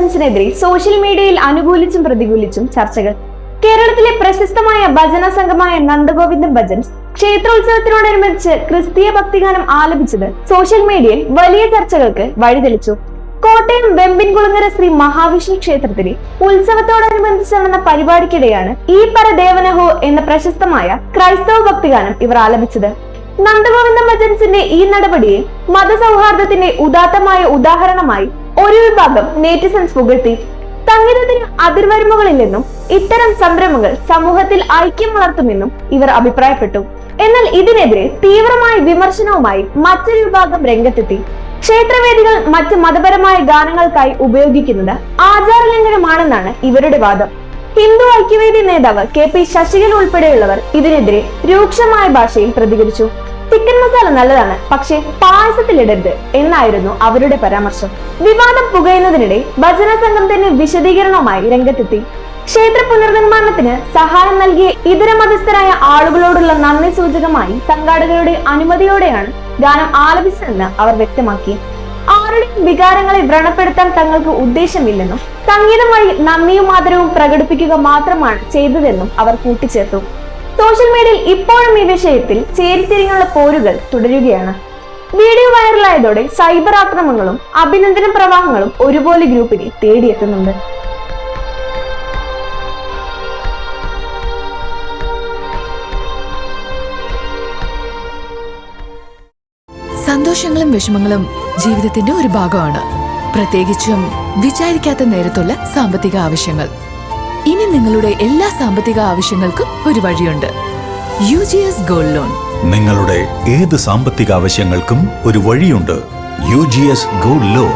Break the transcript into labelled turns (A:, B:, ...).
A: ഭജൻസിനെതിരെ social മീഡിയയിൽ അനുകൂലിച്ചും പ്രതികൂലിച്ചും ചർച്ചകൾ. കേരളത്തിലെ പ്രശസ്തമായ ഭജന സംഘമായ നന്ദഗോവിന്ദം ഭജൻസ് ക്ഷേത്രോത്സവത്തിനോടനുബന്ധിച്ച് ക്രിസ്തീയ ഭക്തിഗാനം ആലപിച്ചത് സോഷ്യൽ മീഡിയയിൽ വലിയ ചർച്ചകൾക്ക് വഴിതെളിച്ചു. കോട്ടയം വെമ്പിൻകുളങ്ങര ശ്രീ മഹാവിഷ്ണു ക്ഷേത്രത്തിലെ ഉത്സവത്തോടനുബന്ധിച്ച് നടന്ന പരിപാടിക്കിടെയാണ് ഈ പരദേവനഹോ എന്ന പ്രശസ്തമായ ക്രൈസ്തവ ഭക്തിഗാനം ഇവർ ആലപിച്ചത്. നന്ദഗോവിന്ദം ഭജൻസിന്റെ ഈ നടപടിയെ മതസൗഹാർദ്ദത്തിന്റെ ഉദാത്തമായ ഉദാഹരണമായി ഒരു വിഭാഗം നെറ്റിസൺസ് പുകഴ്ത്തി. സംഗീതത്തിന് അതിർവരമ്പുകളില്ലെന്നും ഇത്തരം സംരംഭങ്ങൾ സമൂഹത്തിൽ ഐക്യം വളർത്തുമെന്നും ഇവർ അഭിപ്രായപ്പെട്ടു. എന്നാൽ ഇതിനെതിരെ തീവ്രമായ വിമർശനവുമായി മറ്റൊരു വിഭാഗം രംഗത്തെത്തി. ക്ഷേത്രവേദികൾ മറ്റ് മതപരമായ ഗാനങ്ങൾക്കായി ഉപയോഗിക്കുന്നത് ആചാരലംഘനമാണെന്നാണ് ഇവരുടെ വാദം. ഹിന്ദു ഐക്യവേദി നേതാവ് KP ശശികല ഉൾപ്പെടെയുള്ളവർ ഇതിനെതിരെ രൂക്ഷമായ ഭാഷയിൽ പ്രതികരിച്ചു. ചിക്കൻ മസാല നല്ലതാണ്, പക്ഷേ പായസത്തിലിടരുത് എന്നായിരുന്നു അവരുടെ പരാമർശം. വിവാദം പുകയുന്നതിനിടെ ഭജന സംഘം തന്നെ വിശദീകരണവുമായി രംഗത്തെത്തി. ക്ഷേത്ര പുനർനിർമ്മാണത്തിന് സഹായം നൽകിയ ഇതര മതസ്ഥരായ ആളുകളോടുള്ള നന്ദി സൂചകമായി സംഘാടകരുടെ അനുമതിയോടെയാണ് ഗാനം ആലപിച്ചതെന്ന് അവർ വ്യക്തമാക്കി. ആരുടെയും വികാരങ്ങളെ വ്രണപ്പെടുത്താൻ തങ്ങൾക്ക് ഉദ്ദേശമില്ലെന്നും സംഗീതം വഴി നന്ദിയും ആദരവും പ്രകടിപ്പിക്കുക മാത്രമാണ് ചെയ്തതെന്നും അവർ കൂട്ടിച്ചേർത്തു. സോഷ്യൽ മീഡിയയിൽ ഇപ്പോഴും ഈ വിഷയത്തിൽ ചേരിതിരിഞ്ഞുള്ള പോരുകൾ തുടരുകയാണ്. വീഡിയോ വൈറലായതോടെ സൈബർ ആക്രമണങ്ങളും അഭിനന്ദന പ്രവാഹങ്ങളും ഒരുപോലെ ഗ്രൂപ്പിനെ തേടിയെത്തുന്നുണ്ട്.
B: സന്തോഷങ്ങളും വിഷമങ്ങളും ജീവിതത്തിന്റെ ഒരു ഭാഗമാണ്. പ്രത്യേകിച്ചും വിചാരിക്കാത്ത നേരത്തുള്ള സാമ്പത്തിക ആവശ്യങ്ങൾ. ഇനി നിങ്ങളുടെ എല്ലാ സാമ്പത്തിക ആവശ്യങ്ങൾക്കും ഒരു വഴിയുണ്ട്. UGS gold loan.
C: നിങ്ങളുടെ ഏത് സാമ്പത്തിക ആവശ്യങ്ങൾക്കും ഒരു വഴിയുണ്ട്. UGS gold loan.